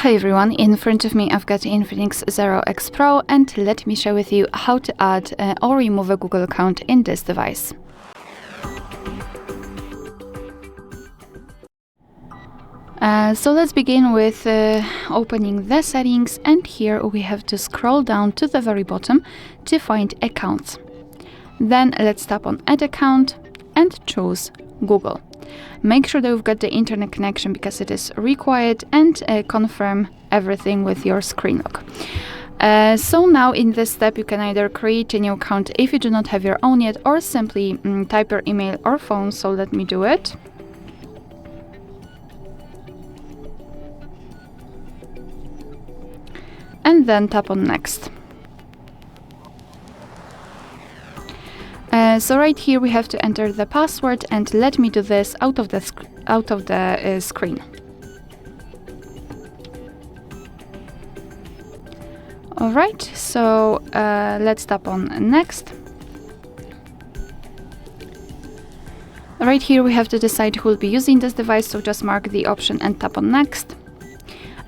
Hi everyone, in front of me I've got INFINIX Zero X Pro, and let me share with you how to add or remove a Google account in this device. So let's begin with opening the settings, and here we have to scroll down to the very bottom to find accounts. Then let's tap on Add Account and choose Google. Make sure that you've got the internet connection because it is required, and confirm everything with your screen lock. So now in this step you can either create a new account if you do not have your own yet, or simply type your email or phone. So let me do it. And then tap on Next. So right here we have to enter the password, and let me do this out of the screen. Alright, so let's tap on Next. Right here we have to decide who will be using this device, so just mark the option and tap on Next.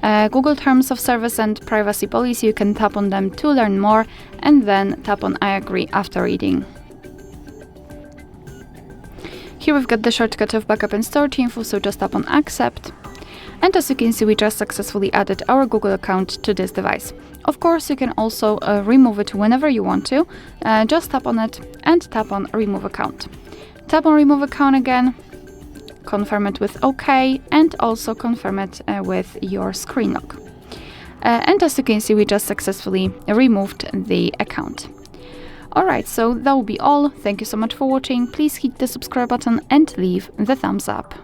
Google Terms of Service and Privacy Policy, you can tap on them to learn more, and then tap on I agree after reading. Here we've got the shortcut of backup and storage info, so just tap on Accept. And as you can see, we just successfully added our Google account to this device. Of course, you can also remove it whenever you want to. Just tap on it and tap on Remove Account. Tap on Remove Account again, confirm it with OK, and also confirm it with your screen lock. And as you can see, we just successfully removed the account. Alright, so that will be all. Thank you so much for watching. Please hit the subscribe button and leave the thumbs up.